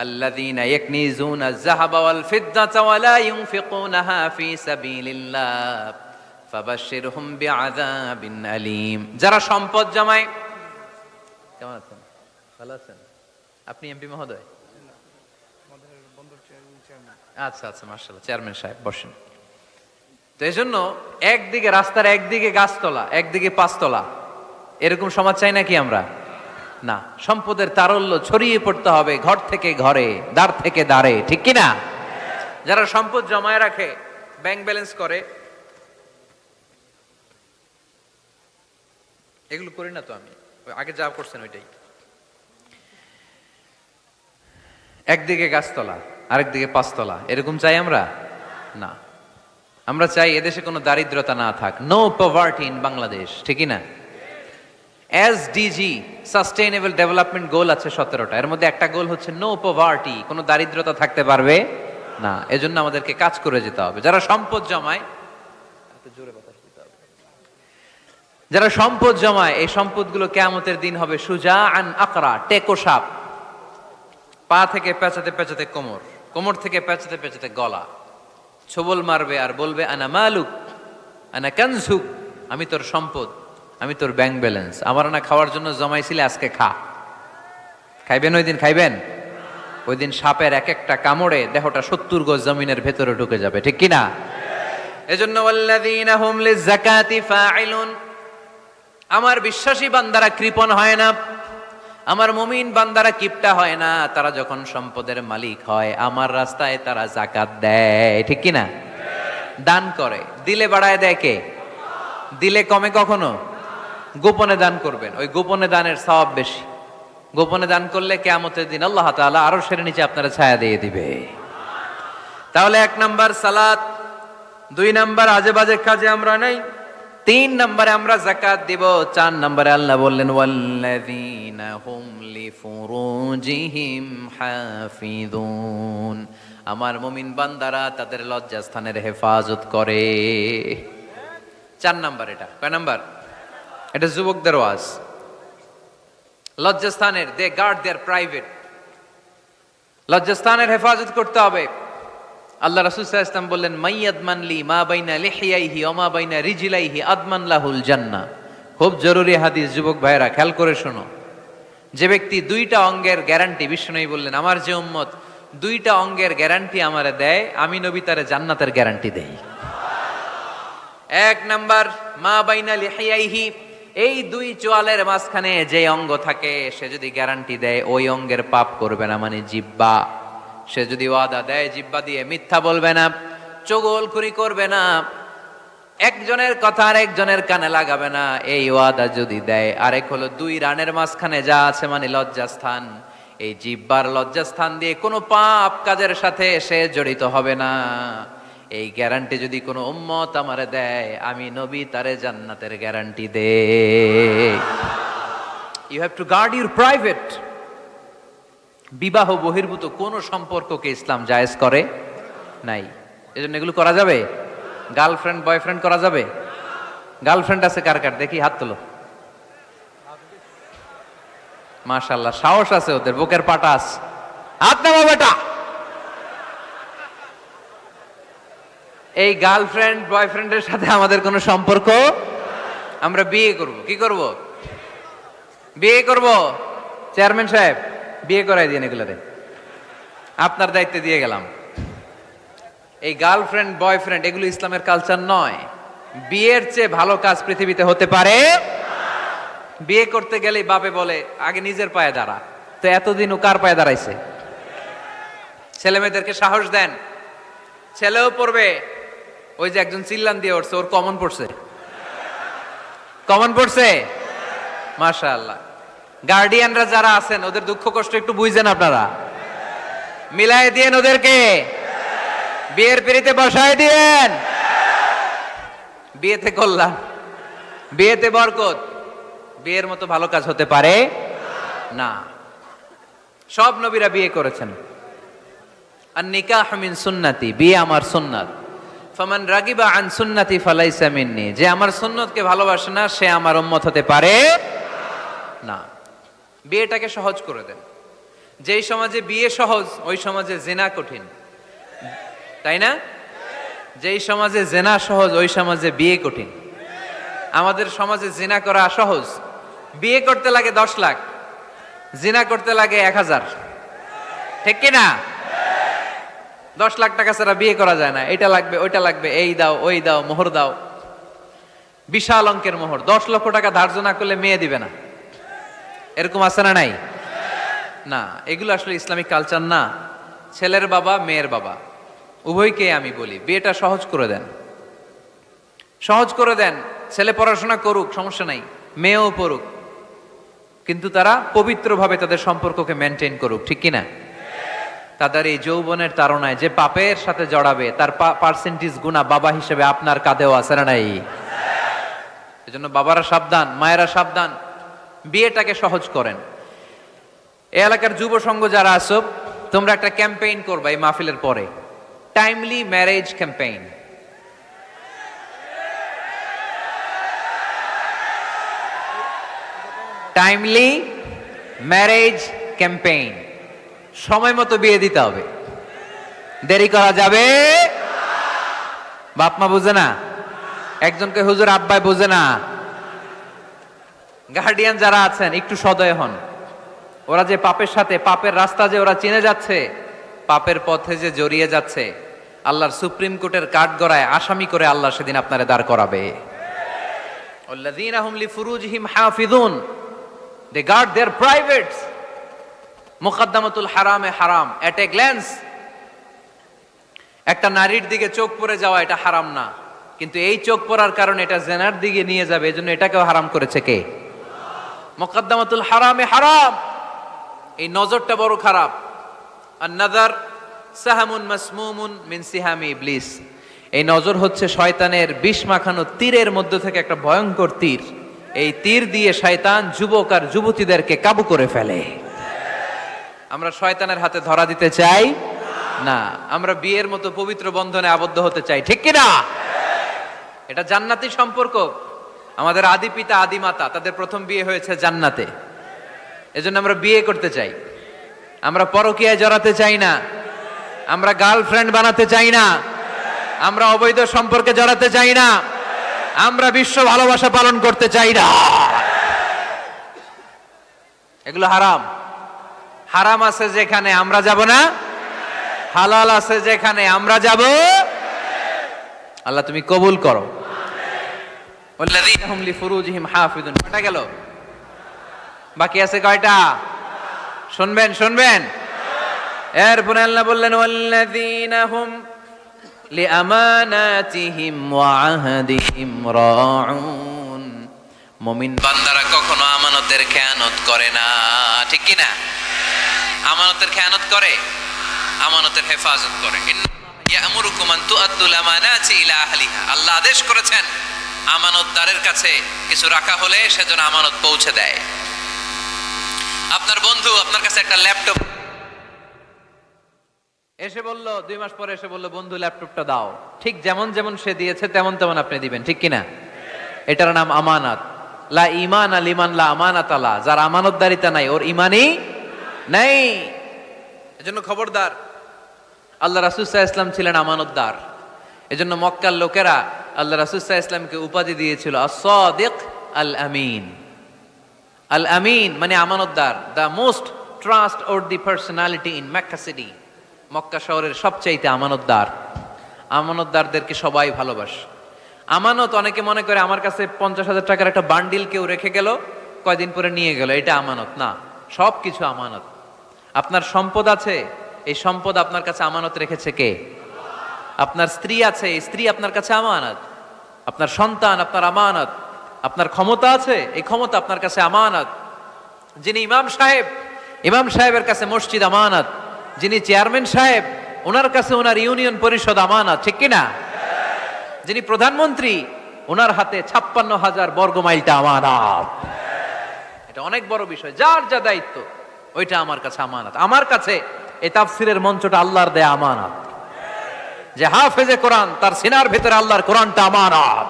Speaker 1: আল্লাযীনা ইয়াকনিজুনা আয-যাহাবা ওয়াল-ফিদ্দাতা ওয়া লা ইউনফিকুনাহা ফী সাবিলিল্লাহ ফাবাশশিরহুম বিআযাবিন আলীম। যারা সম্পদ জমায়, কেমন আছেন? ভালো আছেন? আপনি এমপি মহোদয়? আচ্ছা আচ্ছা, মাশাআল্লাহ, চেয়ারম্যান সাহেব বসেন। তো এজন্য একদিকে রাস্তার একদিকে গাছতলা, একদিকে 5 তলা, এরকম সমাজ চাই নাকি আমরা? না, সম্পদের তারল্য ছড়িয়ে পড়তে হবে, ঘর থেকে ঘরে, দ্বার থেকে দ্বারে, ঠিক কিনা? যারা সম্পদ জমায় রাখে, ব্যাংক ব্যালেন্স করে, এগুলো করি না তো আমি, আগে যা করছেন ওইটাই। একদিকে গাছতলা, আরেকদিকে 5 তলা, এরকম চাই আমরা? না, আমরা চাই এদেশে কোনো দারিদ্রতা না থাক, নো পভার্টি ইন বাংলাদেশ, ঠিকই না? এসডিজি, সাস্টেইনেবল ডেভেলপমেন্ট গোল আছে 17টা, এর মধ্যে একটা গোল হচ্ছে নো পভার্টি, কোনো দারিদ্রতা থাকতে পারবে না। এজন্য আমাদেরকে কাজ করে যেতে হবে। যারা সম্পদ জমায়, যারা সম্পদ জমায়, এই সম্পদগুলো কিয়ামতের দিন হবে সুজাআন আকরা, টেকো সাপ, পা থেকে পেঁচাতে পেঁচাতে কোমর, কোমর থেকে পেঁচাতে পেঁচাতে গলা, ছোবল মারবে আর বলবে, আনা মালুক আনা কানজুক, আমি তোর সম্পদ, আমি তোর ব্যাংক ব্যালেন্স, আমার না খাওয়ার জন্য জমাইছিলে, আজকে খা। খাইবেন ওই দিন? খাইবেন? ওই দিন সাপের এক একটা কামড়ে দেহটা 70 গজ জমিনের ভেতরে ঢুকে যাবে, ঠিক কিনা? এজন্য ওয়াল্লাযীনা হুম লিয-যাকাতি ফাঈলুন, আমার বিশ্বাসী বান্দারা কৃপণ হয় না, আমার মুমিন বান্দারা কিপটা হয় না। তারা যখন সম্পদের মালিক হয়, আমার রাস্তায় তারা যাকাত দেয়, ঠিক কিনা? দান করে, দিলে বাড়ায় দেয় কে? দিলে কমে কখনো? গোপনে দান করবেন, ওই গোপনে দানের সওয়াব বেশি। গোপনে দান করলে কিয়ামতের দিন আল্লাহ তাআলা আরশের নিচে আপনারা ছায়া দিয়ে দিবে। তাহলে 1 নাম্বার সালাত, 2 নাম্বার আজে বাজে কাজে আমরা নাই, 3 নম্বরে আমরা যাকাত দিব, 4 নম্বরে আল্লাহ বললেন, ওয়াল্লাযীনা হুম লিফুরুজিহিম হাফিযুন, আমার মুমিন বান্দারা তাদের লজ্জাস্থানের হেফাজত করে। 4 নাম্বার। এটা কয় নাম্বার? এটা যুবকদের ওয়াজ। লজ্জাস্থানের, দে গার্ড দেয়ার প্রাইভেট, লজ্জাস্থানের হেফাজত করতে হবে। আল্লাহ রাসূল সাল্লাল্লাহু আলাইহি ওয়াসাল্লাম বললেন, মাইয়াদমান লি মা বাইনা লিহিয়াইহি ওয়া মা বাইনা রিজলাইহি আদমান লাহুল জান্নাহ। খুব জরুরি হাদিস, যুবক ভাইরা খেয়াল করে শোনো। যে ব্যক্তি 2টা অঙ্গের গ্যারান্টি, বিশ্বনবী বললেন, আমার যে উম্মত 2টা অঙ্গের গ্যারান্টি আমারে দেয়, আমি নবী তারে জান্নাতের গ্যারান্টি দেই। 1 নাম্বার, মা বাইনা লিহিয়াইহি, এই 2 চোয়ালের মাঝখানে যে অঙ্গ থাকে, সে যদি গ্যারান্টি দেয় ওই অঙ্গের পাপ করবে না, মানে জিহ্বা। সে যদি ওয়াদা দেয়, জিহ্বা দিয়ে মিথ্যা বলবে না, চগলখুরি করবে না, একজনের কথা আর একজনের কানে লাগাবে না, এই ওয়াদা যদি দেয়। আরেক হলো 2 রানের মাঝখানে যা আছে, মানে লজ্জাস্থান, এই জিহ্বার লজ্জাস্থান দিয়ে কোনো পাপ কাজের সাথে সে জড়িত হবে না। এই গ্যারান্টি যদি কোনো উম্মত আমারে দেয়, আমি নবী তারে জান্নাতের গ্যারান্টি দেই। You have to guard your private. বিবাহ বহির্ভূত কোন সম্পর্ককে ইসলাম জায়েজ করে নাই। এজন্য এগুলো করা যাবে? গার্লফ্রেন্ড বয়ফ্রেন্ড করা যাবে? গার্লফ্রেন্ড আছে কার কার? দেখি হাত তোলো। মাশাআল্লাহ, সাহস আছে ওদের, বুকের পাটা আছে। হাত নামা বেটা। এই গার্লফ্রেন্ড বয়ফ্রেন্ডের সাথে আমাদের কোনো সম্পর্ক, আমরা বিয়ে করব। কি করব? বিয়ে করব। চেয়ারম্যান সাহেব বিয়ে করাই দিন এগুলারে, আপনার দায়িত্বে দিয়ে গেলাম। এই গার্লফ্রেন্ড বয়ফ্রেন্ড এগুলো ইসলামের কালচার নয়। বিয়ের চেয়ে ভালো কাজ পৃথিবীতে হতে পারে। বিয়ে করতে গেলেই বাপে বলে আগে নিজের পায়ে দাঁড়া। তো এতদিন ও কার পায়ে দাঁড়াইছে? ছেলে মেয়েদেরকে সাহস দেন, ছেলেও পড়বে। ওই যে একজন চিল্লান দিয়ে উঠছে, ওর কমন পড়ছে, কমন পড়ছে। মাশাআল্লাহ। গার্ডিয়ানরা যারা আছেন ওদের দুঃখ কষ্ট একটু বুঝছেন আপনারা, মিলাই দিয়েন ওদেরকে, বিয়ের পিড়িতে বসায় দিয়েন। বিয়েতে কল্যাণ, বিয়েতে বরকত। বিয়ের মতো ভালো কাজ হতে পারে না। সব নবীরা বিয়ে করেছেন। আর নিকাহ মিন সুন্নতি, বিয়ে আমার সুন্নাত। ফামান রাগিবা আন সুন্নতি ফালাইসা মিন্নি, যে আমার সুন্নতকে ভালোবাসে না সে আমার উম্মত হতে পারে না। বিয়েটাকে সহজ করে দেন। যেই সমাজে বিয়ে সহজ ওই সমাজে জিনা কঠিন, তাই না? যেই সমাজে জিনা সহজ ওই সমাজে বিয়ে কঠিন। আমাদের সমাজে জিনা করা সহজ, বিয়ে করতে লাগে 10 লাখ, জিনা করতে লাগে 1000। ঠিক কি না? 10 লাখ টাকা ছাড়া বিয়ে করা যায় না। এটা লাগবে, ওইটা লাগবে, এই দাও, ওই দাও, মোহর দাও, বিশাল অঙ্কের মোহর। 10 লক্ষ টাকা ধার্য না করলে মেয়ে দিবে না। এরকম আছে না নাই? না, এগুলো আসলে ইসলামিক কালচার না। ছেলের বাবা মেয়ের বাবা উভয়কে আমি বলি বিয়েটা সহজ করে দেন, সহজ করে দেন। ছেলে পড়াশোনা করুক, সমস্যা নাই, মেয়েও পড়ুক, কিন্তু তারা পবিত্রভাবে তাদের সম্পর্ককে মেনটেন করুক। ঠিক কিনা? তাদের এই যৌবনের তাড়নায় যে পাপের সাথে জড়াবে তার পার্সেন্টেজ গুণা বাবা হিসেবে আপনার কাঁধেও আছে না নাই? এজন্য বাবারা সাবধান, মায়েরা সাবধান, বিয়েটাকে সহজ করেন। এই এলাকার যুব সংঘ যারা আছো, তোমরা একটা ক্যাম্পেইন করবা এই মাহফিলের পরে, timely marriage campaign. Timely marriage campaign. সময় মতো বিয়ে দিতে হবে, দেরি করা যাবে। বাপ মা বুঝে না, একজনকে হুজুর আব্বাই বুঝে না। গার্ডিয়ান যারা আছেন একটু সদয় হন। ওরা যে পাপের সাথে, পাপের রাস্তা যে ওরা চিনে যাচ্ছে, পাপের পথে যে জড়িয়ে যাচ্ছে, আল্লাহর সুপ্রিম কোর্টের কাঠগড়ায় আসামি করে আল্লাহ সেদিন আপনারে দাঁড় করাবে। আল্লাযীনা হুম লিফুরুজিহিম হাফিজুন, দে গার্ড देयर প্রাইভেটস। মুকদ্দমাতুল হারামে হারাম, এট এ গ্ল্যান্স। একটা নারীর দিকে চোখ পড়ে যাওয়া এটা হারাম না, কিন্তু এই চোখ পড়ার কারণে এটা জেনার দিকে নিয়ে যাবে, এজন্য এটাকেও হারাম করেছে কে? মুকদ্দমাতুল হারামে হারাম। এই নজরটা বড় খারাপ। আর নাযার সাহামুন মাসমুমুন মিন সিহামি ইবলিস। এই নজর হচ্ছে শয়তানের বিষ মাখানো তীরের মধ্য থেকে একটা ভয়ঙ্কর তীর। এই তীর দিয়ে শয়তান যুবক আর যুবতীদেরকে কাবু করে ফেলে। আমরা শয়তানের হাতে ধরা দিতে চাই না, আমরা বিয়ের মতো পবিত্র বন্ধনে আবদ্ধ হতে চাই। ঠিক কিনা? এটা জান্নাতি সম্পর্ক। আমাদের আদি পিতা আদি মাতা তাদের প্রথম বিয়ে হয়েছে জান্নাতে, এজন্য আমরা বিয়ে করতে চাই। আমরা পরকীয়ায় জড়াতে চাই না, আমরা গার্লফ্রেন্ড বানাতে চাই না, আমরা অবৈধ সম্পর্কে জড়াতে চাই না, আমরা বিশ্ব ভালোবাসা পালন করতে চাই না। এগুলো হারাম। হারাম আছে যেখানে আমরা যাব না, হালাল আছে যেখানে আমরা যাব। আল্লাহ তুমি কবুল করো। ওয়াল্লাযীনা হুম লিফুরুজিহিম হাফিজুন। কয়টা গেল? বাকি আছে কয়টা? শুনবেন, শুনবেন। এরপরে আল্লাহ বললেন ওয়াল্লাযীনা হুম লিআমানাতিহিম ওয়া আহদিহিম রাউন। মুমিন বান্দারা কখনো আমানতের খেয়ানত করে না। ঠিক কি না? আমানতের খেয়ানত করে, আমানতের হেফাজত করে। ইয়ামুরুকুম আন তুআদ্দুল আমানাতি ইলা আহলিহা। আল্লাহ আদেশ করেছেন আমানতদারের কাছে কিছু রাখা হলে সেজন্য আমানত পৌঁছে দেয়। আপনার বন্ধু আপনার কাছে একটা ল্যাপটপ এসে বলল, 2 মাস পরে এসে বলল বন্ধু ল্যাপটপটা দাও। ঠিক যেমন যেমন সে দিয়েছে তেমন তেমন আপনি দিবেন। ঠিক কিনা? এটার নাম আমানত। লা ঈমান লিমান লা আমানাত লা। যার আমানতদারিতা নাই ওর ঈমানই নাই। এজন্য খবরদার। আল্লাহ রাসূল সাল্লাল্লাহু আলাইহি ওয়াসাল্লাম ছিলেন আমানতদার। এজন্য মক্কার লোকেরা আল্লাহ রাসূল সাল্লাল্লাহু আলাইহি ওয়াসাল্লামকে উপাধি দিয়েছিল আস-সাদিক আল আমিন। আল আমিন মানে আমানতদার, the most trustworthy personality in Mecca city. মক্কা শহরের সবচাইতে আমানতদার। আমানতদারদেরকে সবাই ভালোবাসে। আমানত, অনেকে মনে করে আমার কাছে 50,000 টাকার একটা বান্ডিল কেউ রেখে গেল, কয়দিন পরে নিয়ে গেল, এটা আমানত না। সব কিছু আমানত। আপনার সম্পদ আছে, এই সম্পদ আপনার কাছে আমানত রেখেছে কে? আপনার স্ত্রী আছে, এই স্ত্রী আপনার কাছে আমানত। আপনার সন্তান আপনার আমানত। আপনার ক্ষমতা আছে, এই ক্ষমতা আপনার কাছে আমানত। যিনি ইমাম সাহেবের কাছে মসজিদ আমানত। যিনি চেয়ারম্যান সাহেব, ওনার কাছে ওনার ইউনিয়ন পরিষদ আমানত, ঠিক কিনা? যিনি প্রধানমন্ত্রী, ওনার হাতে 56,000 বর্গ মাইলটা আমানত। এটা অনেক বড় বিষয়। যার যা দায়িত্ব ওইটা আমার কাছে আমানত। আমার কাছে এই তাফসীরের মঞ্চটা আল্লাহর দেয়া আমানত। যে হাফেজে কোরআন, তার সিনার ভেতরে আল্লাহর কোরআনটা আমানত।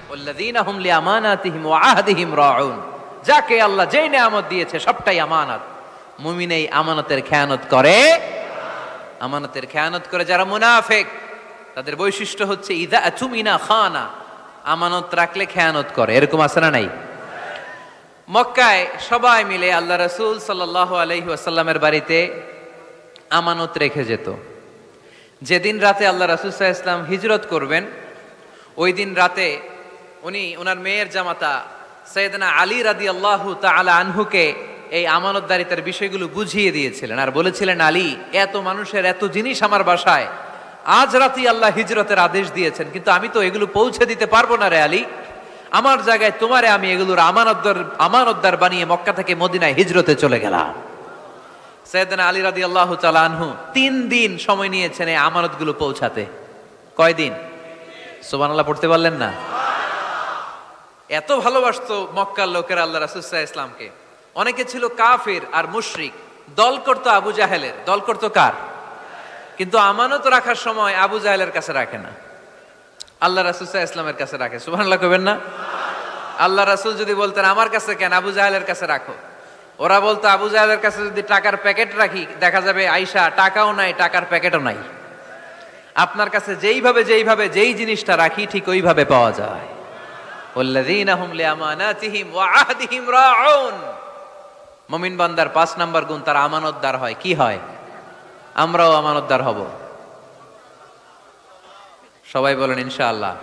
Speaker 1: ওয়াল্লাযীনা হুম লিআমানাতিহিম ওয়া আহদিহিম রাউন। যাকে আল্লাহ যেই নিয়ামত দিয়েছে সবটাই আমানত। মুমিন এই আমানতের খেয়ানত করে। আমানতের খেয়ানত করে যারা মুনাফিক, তাদের বৈশিষ্ট্য হচ্ছে ইযা আতুমিনা খানা, আমানত রাখলে খেয়ানত করে। এরকম আছে না নাই? মক্কায় সবাই মিলে আল্লাহ রাসূল সাল্লাল্লাহু আলাইহি ওয়াসাল্লামের বাড়িতে আমানত রেখে যেত। যেদিন রাতে আল্লাহ রাসূল সাল্লাল্লাহু আলাইহি ওয়াসাল্লাম হিজরত করবেন, ওই দিন রাতে উনি ওনার মেয়ের জামাতা সাইয়েদনা আলী রাদিয়াল্লাহু তাআলা আনহুকে এই আমানতদারিতার বিষয়গুলো বুঝিয়ে দিয়েছিলেন আর বলেছিলেন, আলী, এত মানুষের এত জিনিস আমার বাসায়, আজ রাতেই আল্লাহ হিজরতের আদেশ দিয়েছেন, কিন্তু আমি তো এগুলো পৌঁছে দিতে পারবো না রে আলী। আমার জায়গায় তোমারে আমি এগুলোর আমানতদার বানিয়ে মক্কা থেকে মদিনায় হিজরতে চলে গেলাম। সাইয়েদনা আলী রাদিয়াল্লাহু তাআলা আনহু 3 দিন সময় নিয়েছেন এই আমানতগুলো পৌঁছাতে। কয়দিন? সুবহানাল্লাহ পড়তে পারলেন না? এত ভালোবাসতো মক্কার লোকেরা আল্লাহ রাসূল সাল্লাল্লাহু আলাইহি ওয়াসাল্লামকে। অনেকে ছিল কাফির আর মুশরিক, দল করতো আবু জাহেলের। দল করতো কার? কিন্তু আমানত রাখার সময় আবু জাহেলের কাছে রাখে না, আল্লাহ রাসূল সাল্লাল্লাহু আলাইহি ওয়াসাল্লামের কাছে রাখে। সুবহানাল্লাহ কইবেন না? আল্লাহ রাসূল যদি বলতেন আমার কাছে কেন, আবু জাহেলের কাছে রাখো, ওরা বলতো আবু জাহেলের কাছে যদি টাকার প্যাকেট রাখি, দেখা যাবে আয়েশা টাকাও নাই, টাকার প্যাকেটও নাই। আপনার কাছে যেইভাবে যেই জিনিসটা রাখি ঠিক ওইভাবে পাওয়া যায়। ওয়াল্লাযীনা হুম লিআমানাতিহিম ওয়া আহদিহিম রাউন। মুমিন বান্দার 5 নাম্বার গুণ, তার আমানতদার হয়। কি হয়? আমরাও আমানতদার হব। সবাই বলেন ইনশাআল্লাহ।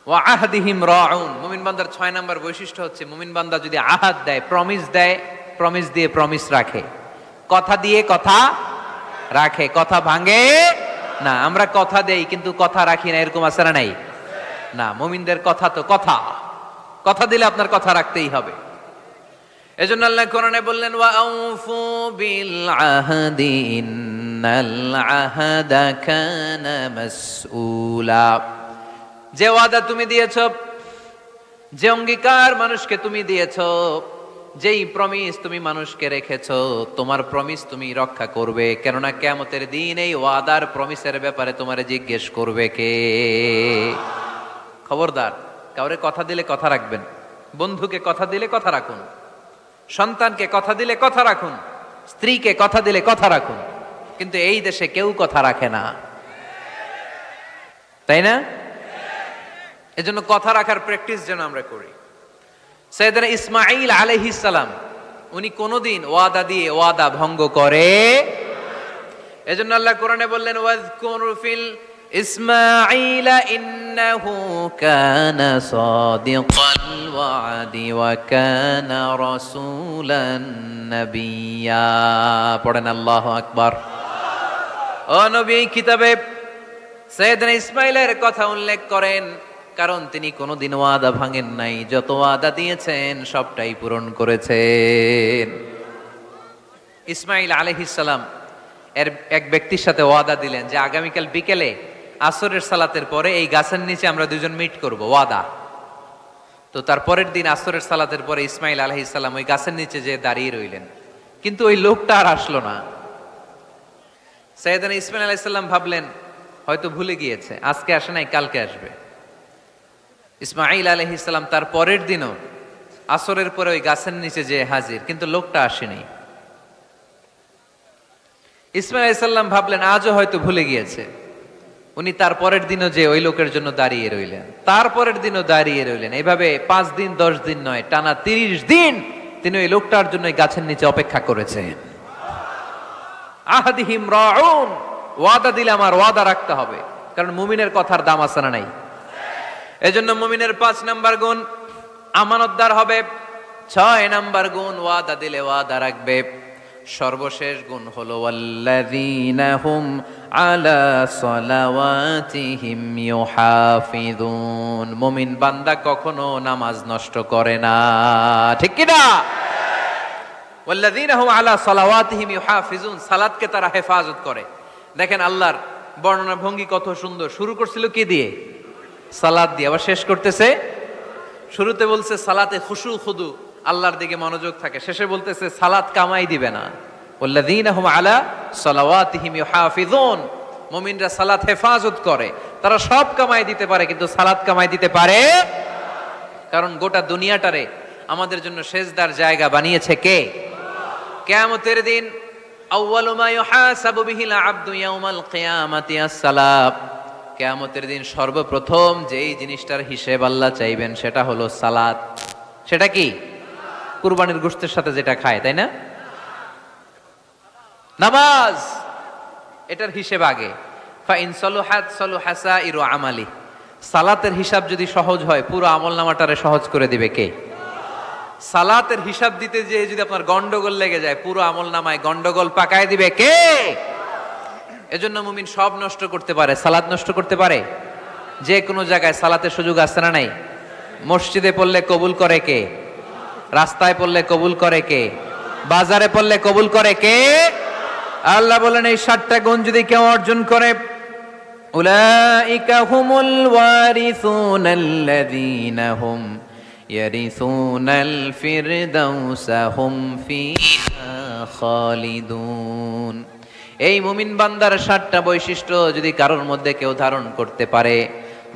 Speaker 1: ওয়া আহদিহিম রাউন। মুমিন বান্দার 6 নাম্বার বৈশিষ্ট্য হচ্ছে, মুমিন বান্দা যদি আহাদ দেয়, প্রমিস দেয়, প্রমিস দিয়ে প্রমিস রাখে। কথা দিয়ে কথা রাখে, কথা ভাঙে না। আমরা কথা দেই কিন্তু কথা রাখি না, এরকম আছে না নাই? না, মুমিনদের কথা তো কথা, কথা দিলে আপনার কথা রাখতেই হবে। এজন্য আল্লাহ কোরআনে বললেন, ওয়া আউফু বিল আহদি ইন্নাল আহদা কানা মাসউলা। যে ওয়াদা তুমি দিয়েছ, যে অঙ্গীকার মানুষকে তুমি দিয়েছ, যেই প্রমিস তুমি মানুষকে রেখেছো, তোমার প্রমিস তুমি রক্ষা করবে। কেননা কিয়ামতের দিন এই ওয়াদার প্রমিসের ব্যাপারে তোমারে জিজ্ঞেস করবে কে। খবরদার, কাউরে কথা দিলে কথা রাখবেন। বন্ধুকে কথা দিলে কথা রাখুন, সন্তানকে কথা দিলে কথা রাখুন, স্ত্রীকে কথা দিলে কথা রাখুন। কিন্তু এই দেশে কেউ কথা রাখে না, তাই না? এজন্য কথা রাখার প্র্যাকটিস যেন আমরা করি। সাইয়েদনা ইসমাঈল আলাইহিস সালাম, উনি কোনদিন ওয়াদা দিয়ে ওয়াদা ভঙ্গ করে। এজন্য আল্লাহ কোরআনে বললেন, ওয়াযকুর ফিল ইসমাঈল ইন্নাহু কানা সাদিকাল ওয়াদি ওয়া কানা রাসূলান নাবিয়্যা। পড়েন আল্লাহু আকবার। ও নবী, এই কিতাবে সাইয়েদনা ইসমাঈলের কথা উল্লেখ করেন, কারণ তিনি কোনোদিন ওয়াদা ভাঙেন নাই। যত ওয়াদা দিয়েছেন সবটাই পূরণ করেছেন। ইসমাঈল আলাইহিস সালাম এর এক ব্যক্তির সাথে ওয়াদা দিলেন যে আগামীকাল বিকেলে আসরের সালাতের পরে এই গাছের নিচে আমরা দুজন মিট করব, ওয়াদা। তো তার পরের দিন আসরের সালাতের পরে ইসমাঈল আলাইহিস সালাম ওই গাছের নিচে যে দাঁড়িয়ে রইলেন, কিন্তু ওই লোকটা আর আসলো না। সাইয়েদনা ইসমাঈল আলাইহিস সালাম ভাবলেন হয়তো ভুলে গিয়েছে, আজকে আসে নাই, কালকে আসবে। ইসমাঈল আলাইহিস সালাম তার পরের দিনও আসরের পরে ওই গাছের নিচে যে হাজির, কিন্তু লোকটা আসেনি। ইসমাঈল আলাইহিস সালাম ভাবলেন আজও হয়তো ভুলে গিয়েছে। উনি তারপরের দিনও যে ওই লোকের জন্য দাঁড়িয়ে রইলেন, তারপরের দিনও দাঁড়িয়ে রইলেন। এইভাবে 5 দিন 10 দিন নয়, টানা 30 দিন তিনি ওই লোকটার জন্য এই গাছের নিচে অপেক্ষা করেছেন। আহাদিহিম রাউন, ওয়াদা দিলে আমার ওয়াদা রাখতে হবে, কারণ মুমিনের কথার দাম আছে না নাই? এজন্য মুমিনের 5 নাম্বার গুণ আমানতদার হবে, 6 নাম্বার গুণ ওয়াদা দিলে ওয়াদা রাখবে, সর্বশেষ গুণ হলো ওয়াল্লাযীনা হুম আলা সালাওয়াতিহিম ইউহাফিযুন। মুমিন বান্দা কখনো নামাজ নষ্ট করে না, ঠিক কি না? ওয়াল্লাযীনা হুম আলা সালাওয়াতিহিম ইউহাফিযুন, সালাতকে তারা হেফাজত করে। দেখেন আল্লাহর বর্ণনা ভঙ্গি কত সুন্দর। শুরু করছিল কি দিয়ে? সালাত দিয়ে। আবার শেষ করতেছে, শুরুতে বলছে সালাতে খুশু খুদু, আল্লাহর দিকে মনোযোগ থাকে, শেষে বলতেছে সালাত কামাই দিবে না। ওয়াল্লাযীনা হুম আলা সালাওয়াতিহিম ইউহাফিযুন, মুমিনরা সালাত হেফাজত করে। তারা সব কামাই দিতে পারে কিন্তু সালাত কামাই দিতে পারে, কারণ গোটা দুনিয়াটারে আমাদের জন্য সেজদার জায়গা বানিয়েছে কে? কিয়ামতের দিন আউয়ালু মা ইউহাসাবু বিহিল আবদু ইয়াউমাল কিয়ামাতি আস-সালাত, কিয়ামতের দিন সর্বপ্রথম যেই জিনিসটার হিসেব আল্লাহ চাইবেন সেটা হলো সালাত। সেটা কি? কুরবানির গোশতের সাথে যেটা খায়, তাই না? নামাজ, এটার হিসেব আগে। ফাইন সালুহাত সালুহা সাইরু আমালি, সালাতের হিসাব যদি সহজ হয় পুরো আমলনামাটারে সহজ করে দিবে কে? সালাতের হিসাব দিতে যে যদি আপনার গন্ডগোল লেগে যায় পুরো আমলনামায় গন্ডগোল পাকায় দিবে কে? এজন্য মুমিন সব নষ্ট করতে পারে, সালাত নষ্ট করতে পারে? যে কোনো জায়গায় সালাতের সুযোগ আছে না নাই? মসজিদে পড়লে কবুল করে কে? রাস্তায় পড়লে কবুল করে কে? বাজারে পড়লে কবুল করে কে? আল্লাহ বলেন এই 7টা গুণ যদি কেউ অর্জন করে, উলাইকা হুমুল ওয়ারিসুনাল্লাযীনা হুম ইয়ারিসুনাল ফিরদাউসা হুম ফিহা খালিদুন। এই মুমিন বান্দার 7টা বৈশিষ্ট্য যদি কারোর মধ্যে কেউ ধারণ করতে পারে,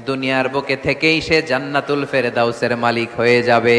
Speaker 1: দুনিয়ার বুকে থেকেই সে জান্নাতুল ফেরদাউসের মালিক হয়ে যাবে।